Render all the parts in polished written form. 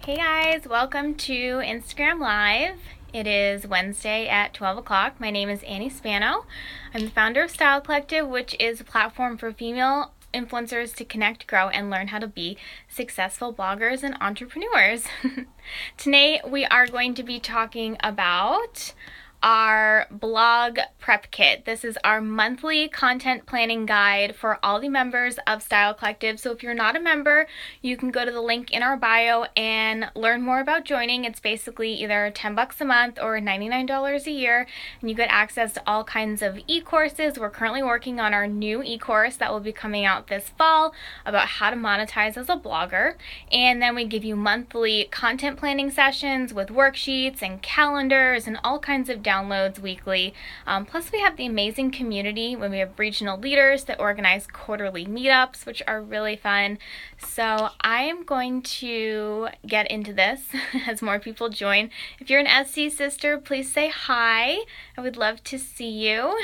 Hey guys, welcome to Instagram Live. It is Wednesday at 12 o'clock. My name is Annie Spano. I'm the founder of Style Collective, which is a platform for female influencers to connect, grow, and learn how to be successful bloggers and entrepreneurs. Today we are going to be talking about our blog prep kit. This is our monthly content planning guide for all the members of Style Collective. So if you're not a member, you can go to the link in our bio and learn more about joining. It's basically either $10 a month or $99 a year, and you get access to all kinds of e-courses. We're currently working on our new e-course that will be coming out this fall about how to monetize as a blogger. And then we give you monthly content planning sessions with worksheets and calendars and all kinds of downloads weekly. Plus we have the amazing community when we have regional leaders that organize quarterly meetups, which are really fun. So I am going to get into this as more people join. If you're an SC sister, please say hi. I would love to see you.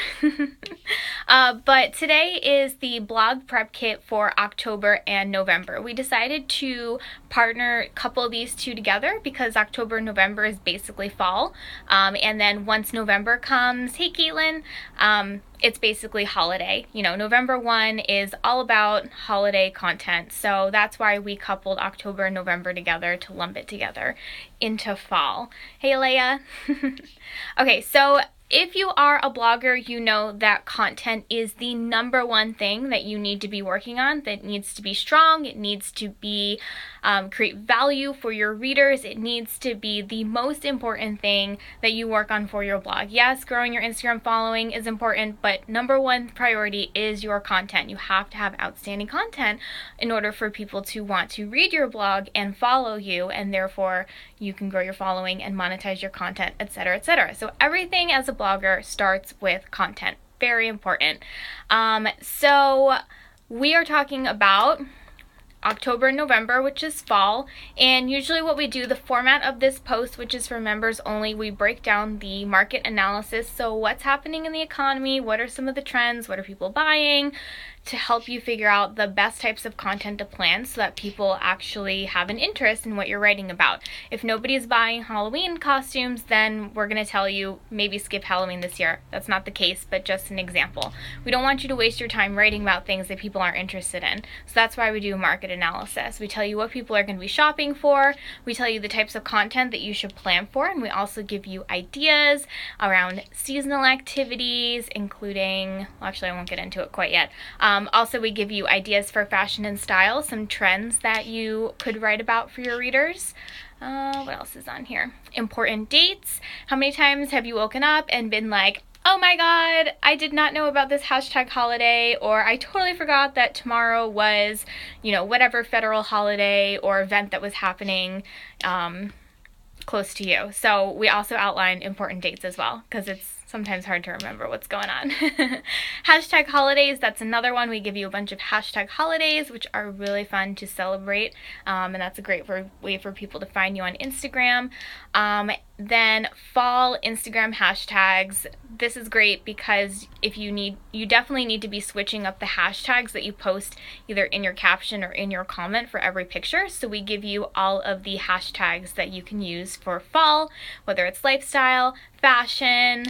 But today is the blog prep kit for October and November. We decided to couple these two together because October and November is basically fall. And then once November comes, hey Caitlin, it's basically holiday. You know, November 1 is all about holiday content. So that's why we coupled October and November together to lump it together into fall. Hey Alea. Okay, so if you are a blogger, you know that content is the number one thing that you need to be working on, that needs to be strong. It needs to be create value for your readers. It needs to be the most important thing that you work on for your blog. Yes, growing your Instagram following is important, but number one priority is your content. You have to have outstanding content in order for people to want to read your blog and follow you, and therefore you can grow your following and monetize your content, etc., etc. So everything as a blogger starts with content. Very important. So we are talking about October and November, which is fall, and usually what we do, the format of this post, which is for members only, we break down the market analysis. So what's happening in the economy, what are some of the trends, what are people buying, to help you figure out the best types of content to plan so that people actually have an interest in what you're writing about. If nobody's buying Halloween costumes, then we're going to tell you maybe skip Halloween this year. That's not the case, but just an example. We don't want you to waste your time writing about things that people aren't interested in. So that's why we do market analysis. We tell you what people are going to be shopping for. We tell you the types of content that you should plan for, and we also give you ideas around seasonal activities, including, well, actually I won't get into it quite yet. Also, we give you ideas for fashion and style, some trends that you could write about for your readers. What else is on here? Important dates. How many times have you woken up and been like, oh my god, I did not know about this hashtag holiday, or I totally forgot that tomorrow was, you know, whatever federal holiday or event that was happening close to you. So we also outline important dates as well, because it's sometimes hard to remember what's going on. Hashtag holidays, that's another one. We give you a bunch of hashtag holidays, which are really fun to celebrate, and that's a great way for people to find you on Instagram. Then fall Instagram hashtags. This is great because you definitely need to be switching up the hashtags that you post either in your caption or in your comment for every picture. So we give you all of the hashtags that you can use for fall, whether it's lifestyle, fashion,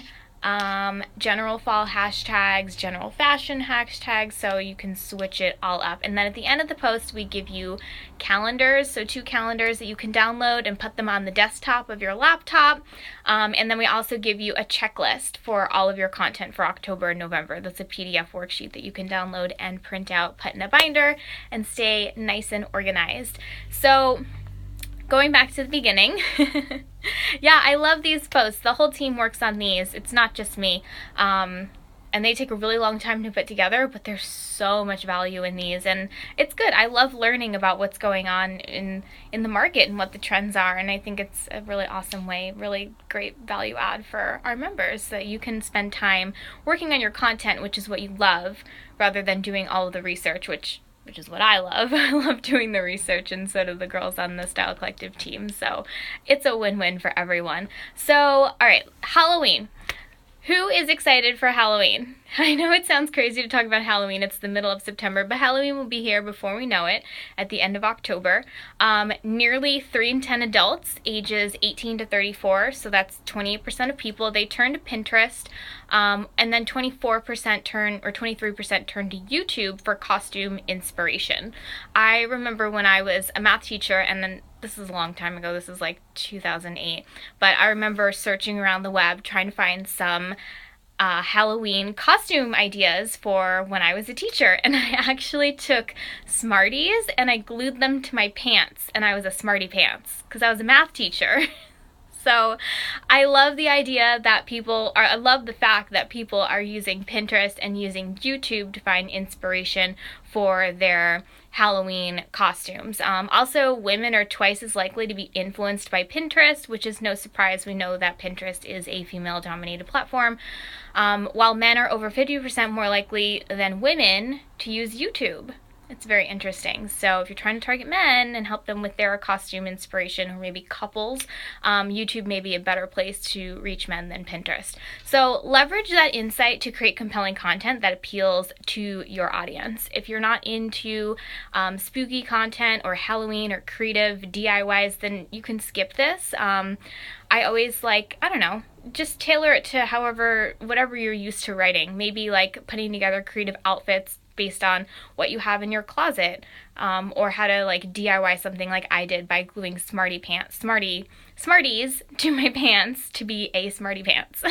general fall hashtags, general fashion hashtags, so you can switch it all up. And then at the end of the post, we give you calendars, so 2 calendars that you can download and put them on the desktop of your laptop. And then we also give you a checklist for all of your content for October and November. That's a PDF worksheet that you can download and print out, put in a binder, and stay nice and organized. So going back to the beginning, yeah, I love these posts. The whole team works on these. It's not just me. And they take a really long time to put together, but there's so much value in these, and it's good. I love learning about what's going on in the market and what the trends are, and I think it's a really awesome way, really great value add for our members, so that you can spend time working on your content, which is what you love, rather than doing all of the research, which is what I love. I love doing the research, and so do the girls on the Style Collective team, so it's a win-win for everyone. So, all right, Halloween. Who is excited for Halloween? I know it sounds crazy to talk about Halloween. It's the middle of September, but Halloween will be here before we know it at the end of October. Nearly 3 in 10 adults ages 18 to 34, so that's 28% of people, they turn to Pinterest, and then 24% turn, or 23% turn to YouTube for costume inspiration. I remember when I was a math teacher, and then this is a long time ago, this is like 2008, but I remember searching around the web trying to find some Halloween costume ideas for when I was a teacher, and I actually took Smarties and I glued them to my pants, and I was a Smarty Pants because I was a math teacher. So I love the idea that I love the fact that people are using Pinterest and using YouTube to find inspiration for their Halloween costumes. Also, women are twice as likely to be influenced by Pinterest, which is no surprise. We know that Pinterest is a female-dominated platform, while men are over 50% more likely than women to use YouTube. It's very interesting. So if you're trying to target men and help them with their costume inspiration, or maybe couples, YouTube may be a better place to reach men than Pinterest. So leverage that insight to create compelling content that appeals to your audience. If you're not into spooky content or Halloween or creative DIYs, then you can skip this. I always just tailor it to whatever you're used to writing. Maybe like putting together creative outfits based on what you have in your closet, or how to like DIY something like I did by gluing Smarties to my pants to be a Smarty Pants.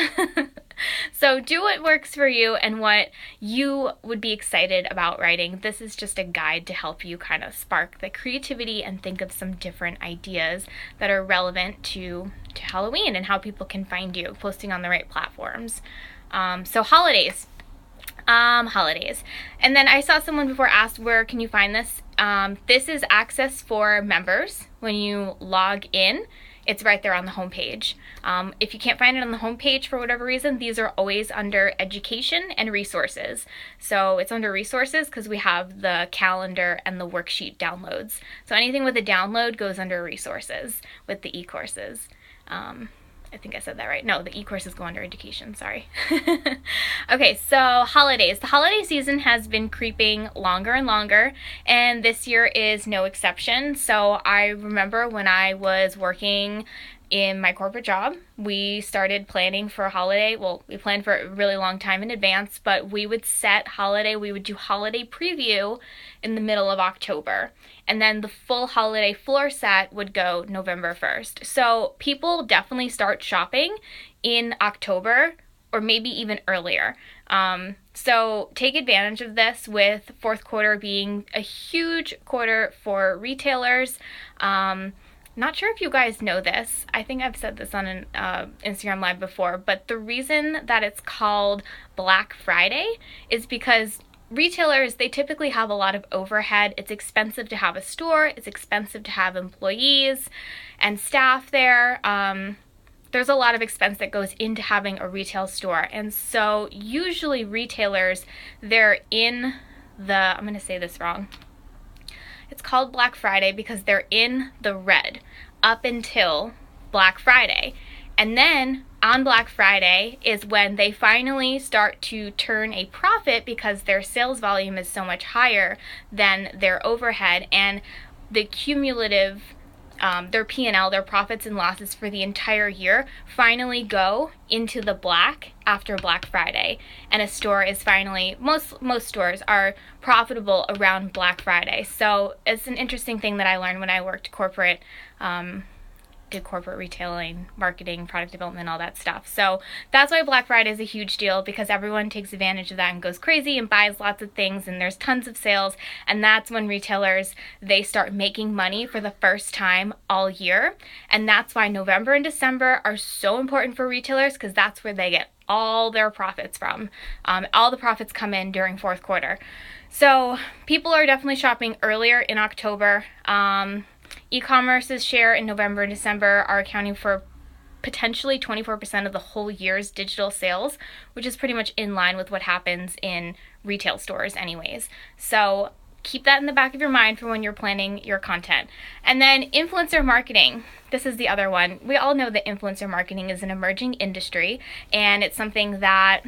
So do what works for you and what you would be excited about writing. This is just a guide to help you kind of spark the creativity and think of some different ideas that are relevant to Halloween and how people can find you, posting on the right platforms. So holidays. And then I saw someone before asked, where can you find this? This is access for members. When you log in, it's right there on the homepage. If you can't find it on the homepage for whatever reason, these are always under education and resources. So it's under resources because we have the calendar and the worksheet downloads. So anything with a download goes under resources with the e-courses. I think I said that right. No, the e-courses go under education, sorry. Okay, so holidays. The holiday season has been creeping longer and longer, and this year is no exception. So I remember when I was working in my corporate job, we started planning for a holiday. Well, we planned for a really long time in advance, but we would do holiday preview in the middle of October. And then the full holiday floor set would go November 1st. So people definitely start shopping in October or maybe even earlier. So take advantage of this, with fourth quarter being a huge quarter for retailers. Not sure if you guys know this. I think I've said this on an Instagram Live before, but the reason that it's called Black Friday is because retailers, they typically have a lot of overhead. It's expensive to have a store. It's expensive to have employees and staff there. There's a lot of expense that goes into having a retail store. And so usually retailers, they're in I'm going to say this wrong. It's called Black Friday because they're in the red up until Black Friday. And then on Black Friday is when they finally start to turn a profit because their sales volume is so much higher than their overhead, and the cumulative their P&L, their profits and losses for the entire year, finally go into the black after Black Friday. And a store is finally, most stores are profitable around Black Friday. So it's an interesting thing that I learned when I worked corporate, did corporate retailing, marketing, product development, all that stuff. So that's why Black Friday is a huge deal, because everyone takes advantage of that and goes crazy and buys lots of things, and there's tons of sales. And that's when retailers, they start making money for the first time all year. And that's why November and December are so important for retailers, because that's where they get all their profits from. All the profits come in during fourth quarter. So people are definitely shopping earlier in October. E-commerce's share in November and December are accounting for potentially 24% of the whole year's digital sales, which is pretty much in line with what happens in retail stores anyways. So keep that in the back of your mind for when you're planning your content. And then influencer marketing. This is the other one. We all know that influencer marketing is an emerging industry, and it's something that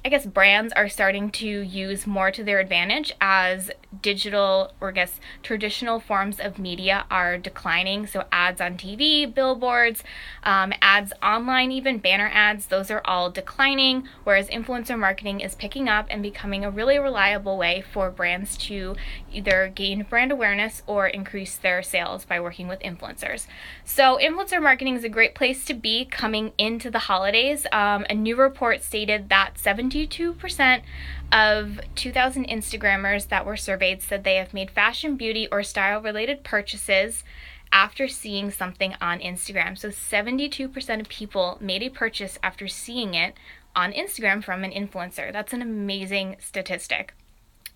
I guess brands are starting to use more to their advantage as digital, or I guess traditional forms of media are declining. So ads on TV, billboards, ads online, even banner ads, those are all declining, whereas influencer marketing is picking up and becoming a really reliable way for brands to either gain brand awareness or increase their sales by working with influencers. So influencer marketing is a great place to be coming into the holidays. A new report stated that 72% of 2,000 Instagrammers that were surveyed said they have made fashion, beauty, or style related purchases after seeing something on Instagram. So 72% of people made a purchase after seeing it on Instagram from an influencer. That's an amazing statistic.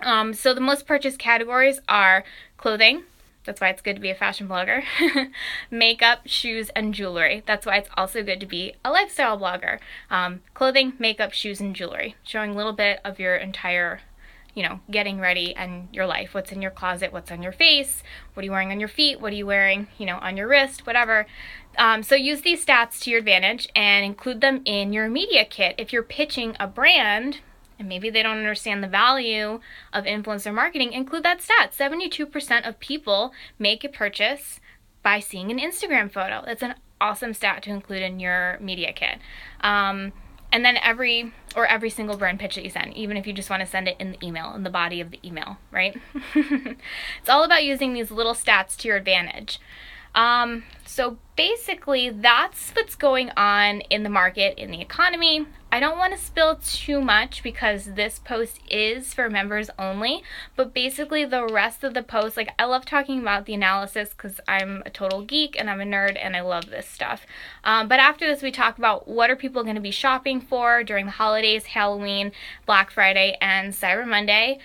So the most purchased categories are clothing. That's why it's good to be a fashion blogger. Makeup, shoes, and jewelry. That's why it's also good to be a lifestyle blogger. Clothing, makeup, shoes, and jewelry. Showing a little bit of your entire, getting ready and your life. What's in your closet, what's on your face, what are you wearing on your feet, what are you wearing, on your wrist, whatever. So use these stats to your advantage and include them in your media kit. If you're pitching a brand, and maybe they don't understand the value of influencer marketing, include that stat. 72% of people make a purchase by seeing an Instagram photo. That's an awesome stat to include in your media kit. And then every single brand pitch that you send, even if you just want to send it in the email, in the body of the email, right? It's all about using these little stats to your advantage. So basically that's what's going on in the market, in the economy. I don't want to spill too much because this post is for members only, but basically the rest of the post, I love talking about the analysis because I'm a total geek and I'm a nerd and I love this stuff. But after this, we talk about what are people going to be shopping for during the holidays, Halloween, Black Friday, and Cyber Monday.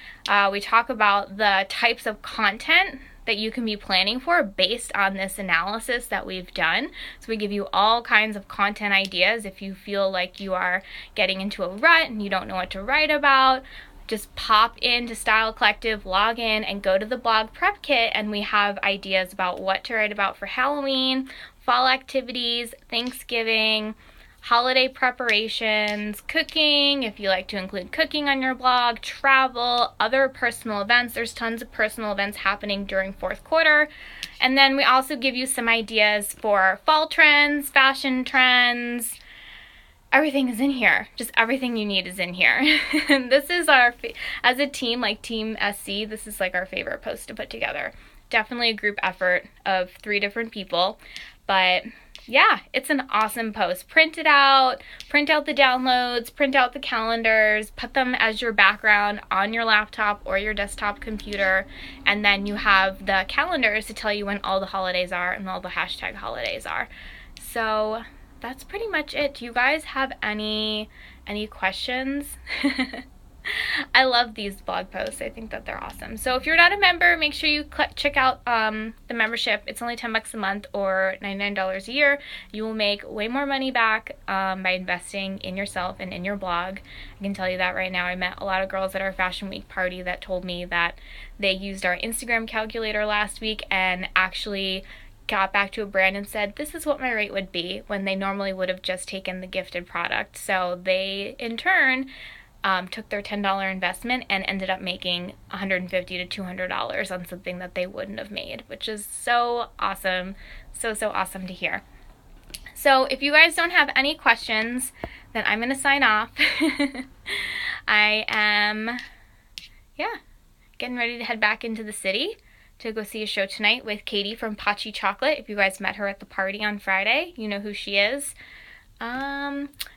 We talk about the types of content that you can be planning for based on this analysis that we've done. So we give you all kinds of content ideas. If you feel like you are getting into a rut and you don't know what to write about, just pop into Style Collective, log in, and go to the blog prep kit, and we have ideas about what to write about for Halloween, fall activities, Thanksgiving, holiday preparations, cooking, if you like to include cooking on your blog, travel, other personal events. There's tons of personal events happening during fourth quarter. And then we also give you some ideas for fall trends, fashion trends. Everything is in here. Just everything you need is in here. This is our, as a team, like Team SC, this is our favorite post to put together. Definitely a group effort of 3 different people, but yeah, it's an awesome post. Print it out, print out the downloads, print out the calendars, put them as your background on your laptop or your desktop computer, and then you have the calendars to tell you when all the holidays are and all the hashtag holidays are. So that's pretty much it. Do you guys have any questions? I love these blog posts. I think that they're awesome. So if you're not a member, make sure you check out the membership. It's only $10 a month or $99 a year. You will make way more money back by investing in yourself and in your blog. I can tell you that right now. I met a lot of girls at our Fashion Week party that told me that they used our Instagram calculator last week and actually got back to a brand and said, this is what my rate would be, when they normally would have just taken the gifted product. So they, in turn, took their $10 investment and ended up making $150 to $200 on something that they wouldn't have made, which is so awesome. So awesome to hear. So if you guys don't have any questions, then I'm going to sign off. I am, getting ready to head back into the city to go see a show tonight with Katie from Pachi Chocolate. If you guys met her at the party on Friday, you know who she is.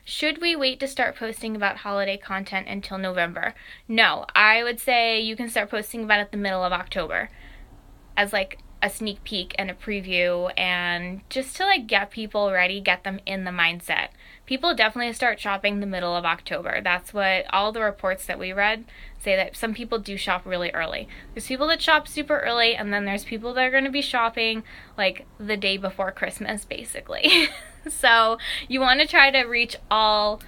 Should we wait to start posting about holiday content until November? No, I would say you can start posting about it the middle of October as a sneak peek and a preview, and just to get people ready, get them in the mindset. People definitely start shopping the middle of October. That's what all the reports that we read say, that some people do shop really early. There's people that shop super early, and then there's people that are going to be shopping the day before Christmas, basically. So you want to try to reach the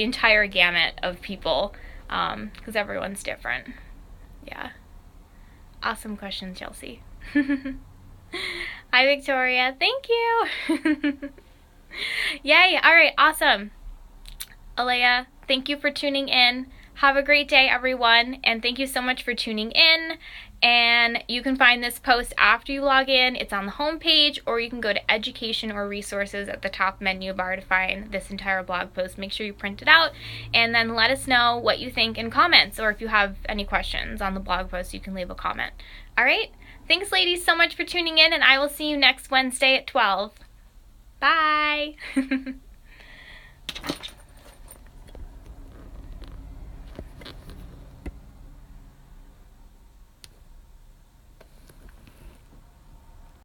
entire gamut of people, because everyone's different. Yeah. Awesome question, Chelsea. Hi, Victoria. Thank you. Yay. All right. Awesome. Alea, Thank you for tuning in. Have a great day, everyone, and thank you so much for tuning in. And you can find this post after you log in. It's on the home page, or you can go to education or resources at the top menu bar to find this entire blog post. Make sure you print it out and then let us know what you think in comments, or if you have any questions on the blog post, you can leave a comment. All right? Thanks, ladies, so much for tuning in, and I will see you next Wednesday at 12. Bye!